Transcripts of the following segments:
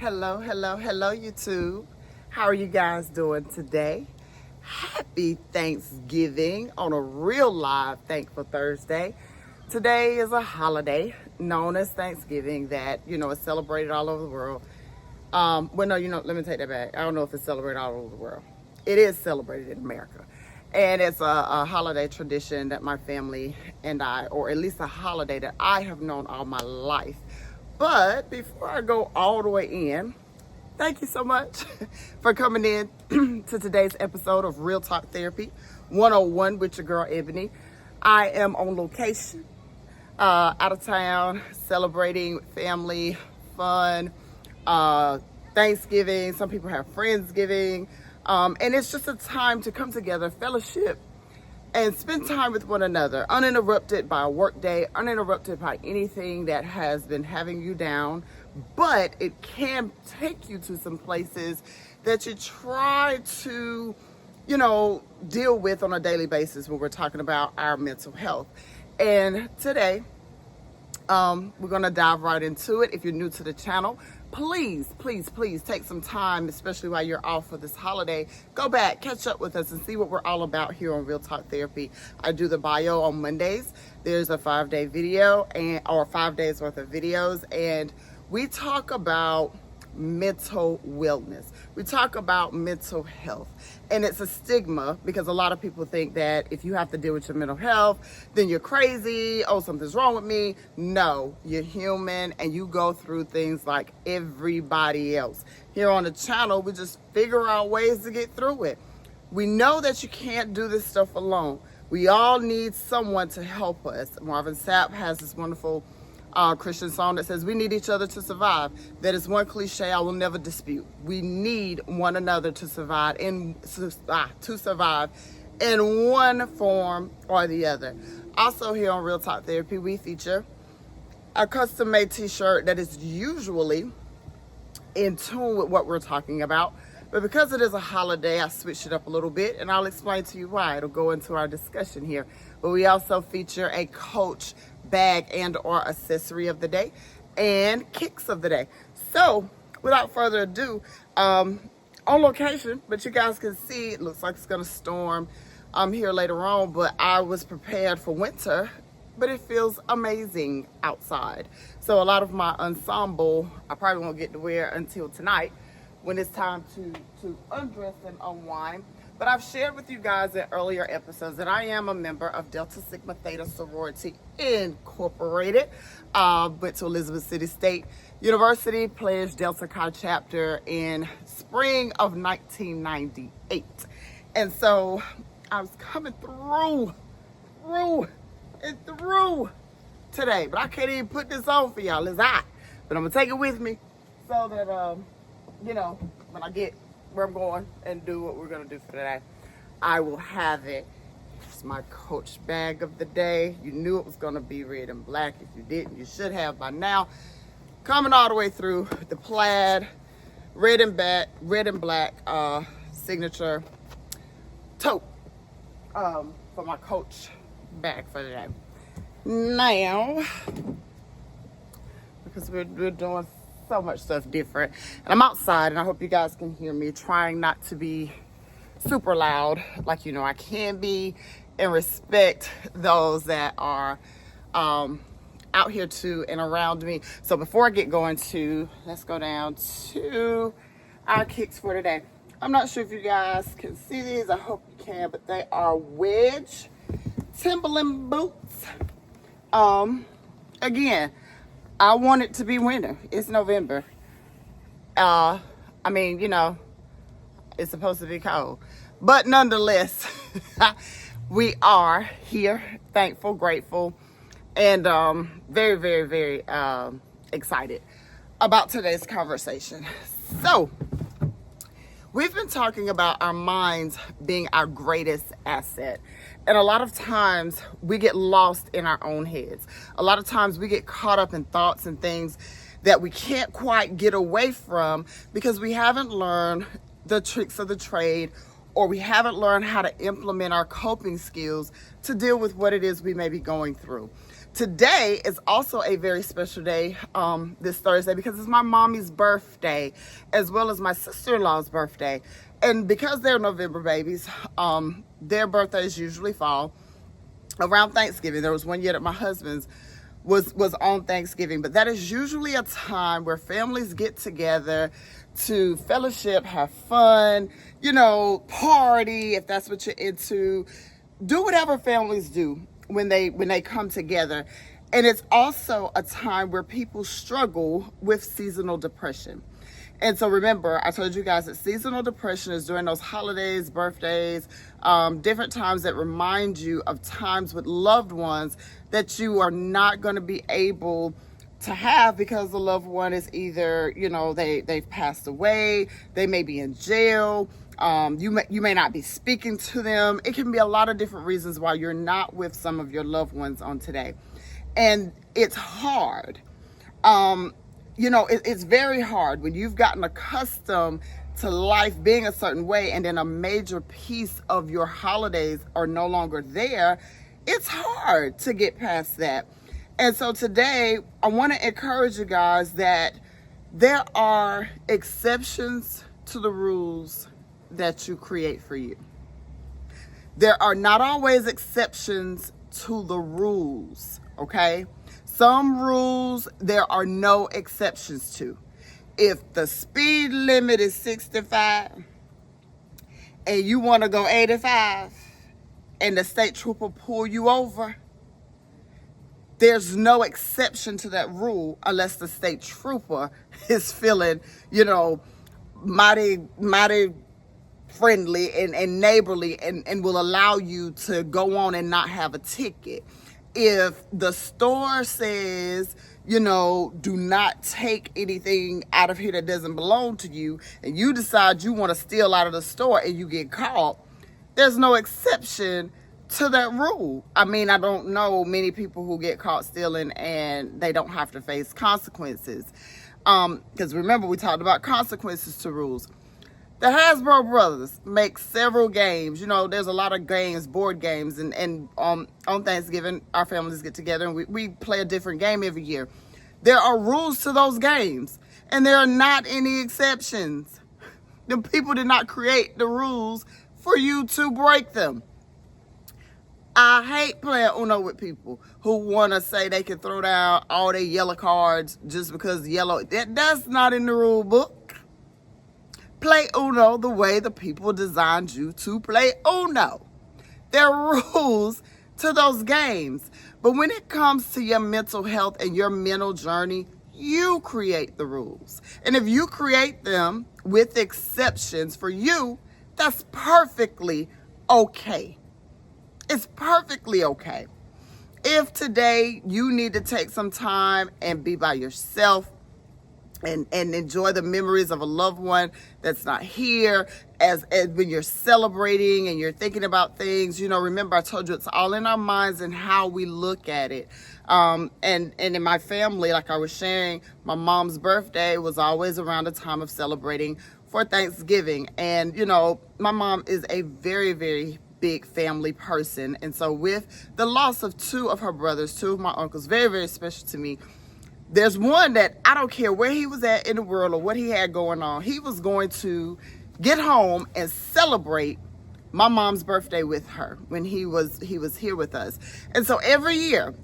Hello, YouTube. How are you guys doing today? Happy Thanksgiving on a real live Thankful Thursday. Today is a holiday known as Thanksgiving that, is celebrated all over the world. Let me take that back. I don't know if it's celebrated all over the world. It is celebrated in America. And it's a holiday tradition that my family and I, or at least a holiday that I have known all my life. But before I go all the way in, thank you so much for coming in to today's episode of Real Talk Therapy 101 with your girl Ebony. I am on location, out of town, celebrating family, fun, Thanksgiving. Some people have Friendsgiving. And it's just a time to come together, fellowship, and spend time with one another, uninterrupted by a work day, uninterrupted by anything that has been having you down. But it can take you to some places that you try to, deal with on a daily basis when we're talking about our mental health. And today, we're going to dive right into it. If you're new to the channel, please take some time, especially while you're off for this holiday. Go back, catch up with us, and see what we're all about here on Real Talk Therapy. I do the bio on Mondays. There's a 5-day video or 5 days worth of videos, and we talk about mental wellness. We talk about mental health, and it's a stigma because a lot of people think that if you have to deal with your mental health, then you're crazy. Oh, something's wrong with me. No, you're human and you go through things like everybody else. Here on the channel, we just figure out ways to get through it. We know that you can't do this stuff alone. We all need someone to help us. Marvin Sapp has this wonderful Christian song that says we need each other to survive. That is one cliche I will never dispute. We need one another to survive in one form or the other. Also here on Real Talk Therapy, we feature a custom-made t-shirt that is usually in tune with what we're talking about. But because it is a holiday, I switched it up a little bit, and I'll explain to you why. It'll go into our discussion here. But we also feature a Coach bag and or accessory of the day and kicks of the day. So without further ado, on location, but you guys can see it looks like it's gonna storm here later on, but I was prepared for winter, but it feels amazing outside. So a lot of my ensemble I probably won't get to wear until tonight when it's time to undress and unwind. But I've shared with you guys in earlier episodes that I am a member of Delta Sigma Theta Sorority Incorporated. Went to Elizabeth City State University, pledged Delta Chi chapter in spring of 1998. And so I was coming through today. But I can't even put this on for y'all. It's hot. But I'm going to take it with me so that, when I get where I'm going and do what we're going to do for today, I will have it. It's my Coach bag of the day. You knew it was going to be red and black. If you didn't, you should have by now. Coming all the way through the plaid, red and black signature tote for my Coach bag for today. Now, because we're doing so much stuff different, and I'm outside, and I hope you guys can hear me, trying not to be super loud like I can be, and respect those that are out here too and around me. So before I get going let's go down to our kicks for today. I'm not sure if you guys can see these. I hope you can, but they are wedge Timberland boots. Again, I want it to be winter. It's November. It's supposed to be cold. But nonetheless, we are here, thankful, grateful, and very, very, very excited about today's conversation. So, we've been talking about our minds being our greatest asset. And a lot of times we get lost in our own heads. A lot of times we get caught up in thoughts and things that we can't quite get away from because we haven't learned the tricks of the trade, or we haven't learned how to implement our coping skills to deal with what it is we may be going through. Today is also a very special day, this Thursday, because it's my mommy's birthday, as well as my sister-in-law's birthday. And because they're November babies, their birthdays usually fall around Thanksgiving. There was one year that my husband's was on Thanksgiving, but that is usually a time where families get together to fellowship, have fun, party if that's what you're into, do whatever families do when they come together. And it's also a time where people struggle with seasonal depression. And so remember, I told you guys that seasonal depression is during those holidays, birthdays, different times that remind you of times with loved ones that you are not going to be able to have because the loved one is either, they've passed away, they may be in jail, you may not be speaking to them. It can be a lot of different reasons why you're not with some of your loved ones on today. And it's hard. It's very hard when you've gotten accustomed to life being a certain way and then a major piece of your holidays are no longer there. It's hard to get past that. And so today, I want to encourage you guys that there are exceptions to the rules that you create for you. There are not always exceptions to the rules, okay? Some rules there are no exceptions to. If the speed limit is 65 and you want to go 85 and the state trooper pull you over, there's no exception to that rule unless the state trooper is feeling, mighty friendly and neighborly and will allow you to go on and not have a ticket. If the store says, do not take anything out of here that doesn't belong to you, and you decide you want to steal out of the store and you get caught, there's no exception to that rule. I mean, I don't know many people who get caught stealing and they don't have to face consequences. Because remember, we talked about consequences to rules. The Hasbro brothers make several games. There's a lot of games, board games, and on Thanksgiving, our families get together and we play a different game every year. There are rules to those games, and there are not any exceptions. The people did not create the rules for you to break them. I hate playing Uno with people who want to say they can throw down all their yellow cards just because yellow. That's not in the rule book. Play Uno the way the people designed you to play Uno. There are rules to those games. But when it comes to your mental health and your mental journey, you create the rules. And if you create them with exceptions for you, that's perfectly okay. It's perfectly okay. If today you need to take some time and be by yourself, and enjoy the memories of a loved one that's not here, as when you're celebrating and you're thinking about things, remember I told you it's all in our minds and how we look at it. And in my family, like I was sharing, my mom's birthday was always around the time of celebrating for Thanksgiving. And, my mom is a very, very big family person. And so with the loss of two of her brothers, two of my uncles, very, very special to me. There's one that I don't care where he was at in the world or what he had going on. He was going to get home and celebrate my mom's birthday with her when he was here with us. And so every year,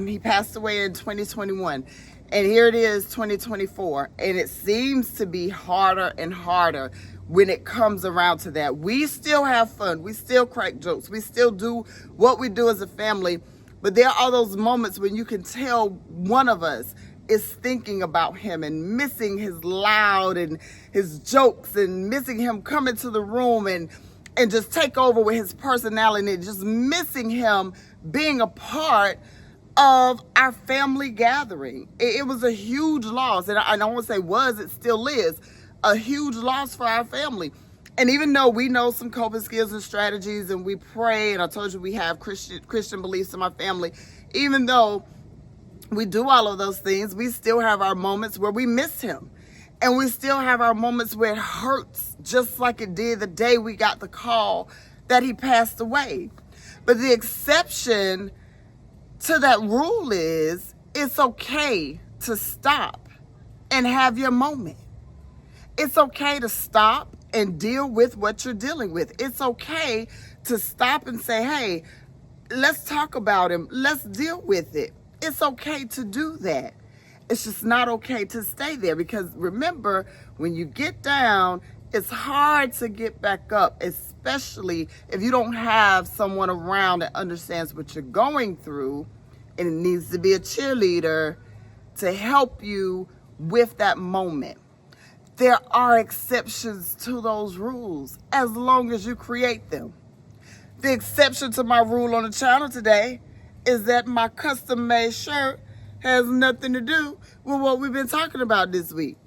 he passed away in 2021. And here it is, 2024. And it seems to be harder and harder when it comes around to that. We still have fun. We still crack jokes. We still do what we do as a family. But there are those moments when you can tell one of us is thinking about him and missing his loud and his jokes and missing him come into the room and just take over with his personality and just missing him being a part of our family gathering. It was a huge loss. And I don't want to say was, it still is a huge loss for our family. And even though we know some coping skills and strategies and we pray, and I told you we have Christian beliefs in my family, even though we do all of those things, we still have our moments where we miss him. And we still have our moments where it hurts, just like it did the day we got the call that he passed away. But the exception to that rule is it's okay to stop and have your moment. It's okay to stop and deal with what you're dealing with. It's okay to stop and say, hey, let's talk about him. Let's deal with it. It's okay to do that. It's just not okay to stay there, because remember, when you get down, it's hard to get back up, especially if you don't have someone around that understands what you're going through, and it needs to be a cheerleader to help you with that moment. There are exceptions to those rules as long as you create them. The exception to my rule on the channel today is that my custom made shirt has nothing to do with what we've been talking about this week.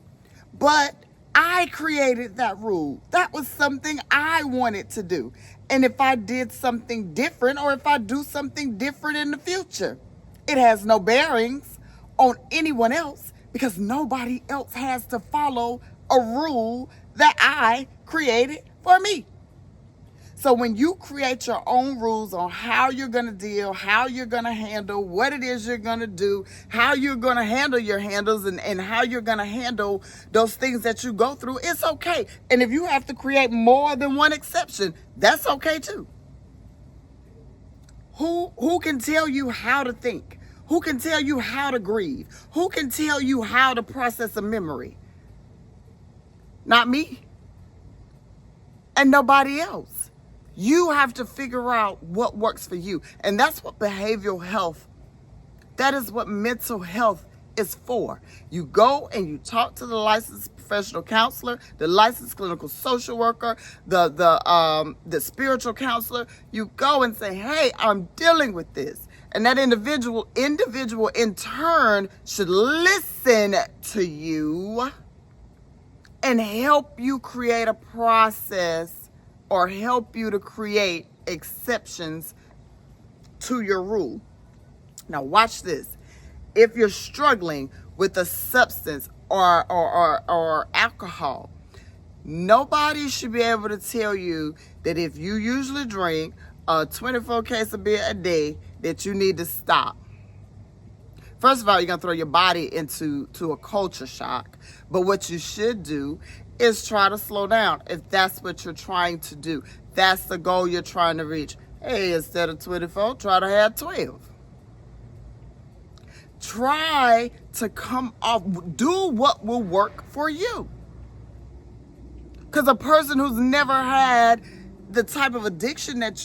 But I created that rule. That was something I wanted to do. And if I did something different, or if I do something different in the future, it has no bearings on anyone else, because nobody else has to follow a rule that I created for me. So when you create your own rules on how you're going to deal, how you're going to handle, what it is you're going to do, how you're going to handle your handles, and how you're going to handle those things that you go through, it's okay. And if you have to create more than one exception, that's okay too. Who can tell you how to think? Who can tell you how to grieve? Who can tell you how to process a memory? Not me. And nobody else. You have to figure out what works for you. And that's what behavioral health, that is what mental health is for. You go and you talk to the licensed professional counselor, the licensed clinical social worker, the spiritual counselor. You go and say, hey, I'm dealing with this. And that individual in turn should listen to you and help you create a process, or help you to create exceptions to your rule. Now watch this. If you're struggling with a substance or alcohol, nobody should be able to tell you that if you usually drink a 24 case of beer a day, that you need to stop. First of all, you're going to throw your body into a culture shock. But what you should do is try to slow down if that's what you're trying to do. That's the goal you're trying to reach. Hey, instead of 24, try to have 12. Try to come off, do what will work for you. Because a person who's never had the type of addiction that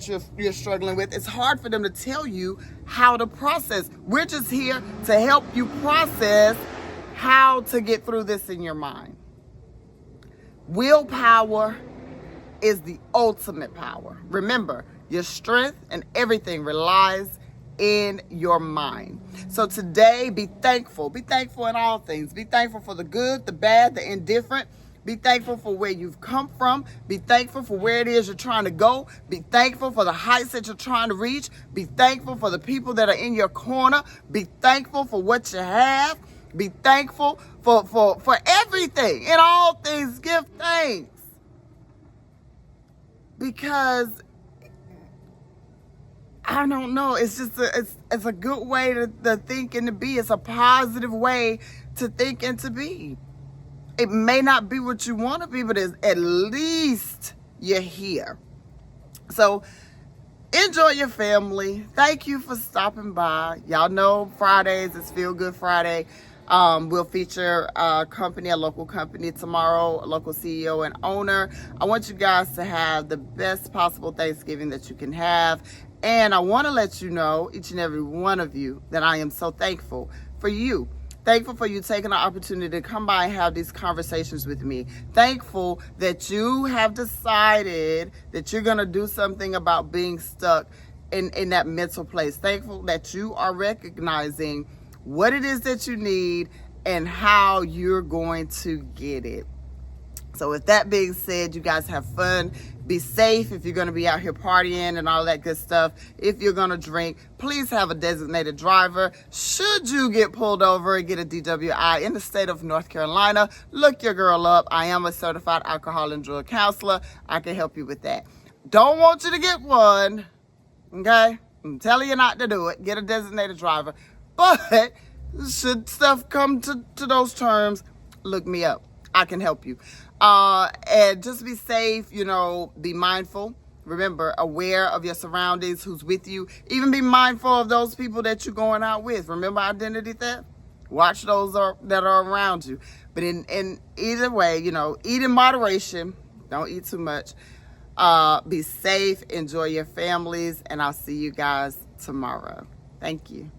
you're struggling with, it's hard for them to tell you how to process. We're just here to help you process how to get through this in your mind. Willpower is the ultimate power. Remember, your strength and everything relies in your mind. So today, be thankful. Be thankful in all things. Be thankful for the good, the bad, the indifferent. Be thankful for where you've come from. Be thankful for where it is you're trying to go. Be thankful for the heights that you're trying to reach. Be thankful for the people that are in your corner. Be thankful for what you have. Be thankful for everything. In all things, give thanks. Because I don't know, it's just it's a good way to think and to be. It's a positive way to think and to be. It may not be what you want to be, but at least you're here. So enjoy your family. Thank you for stopping by. Y'all know Fridays is Feel Good Friday. We'll feature a local company tomorrow, a local CEO and owner. I want you guys to have the best possible Thanksgiving that you can have. And I want to let you know, each and every one of you, that I am so thankful for you. Thankful for you taking the opportunity to come by and have these conversations with me. Thankful that you have decided that you're going to do something about being stuck in that mental place. Thankful that you are recognizing what it is that you need and how you're going to get it. So with that being said, you guys have fun. Be safe if you're going to be out here partying and all that good stuff. If you're going to drink, please have a designated driver. Should you get pulled over and get a DWI in the state of North Carolina, look your girl up. I am a certified alcohol and drug counselor. I can help you with that. Don't want you to get one. Okay? I'm telling you not to do it. Get a designated driver. But should stuff come to those terms, look me up. I can help you. And just be safe, be mindful. Remember, aware of your surroundings, who's with you. Even be mindful of those people that you're going out with. Remember identity theft? Watch those that are around you. But in either way, eat in moderation. Don't eat too much. Be safe. Enjoy your families. And I'll see you guys tomorrow. Thank you.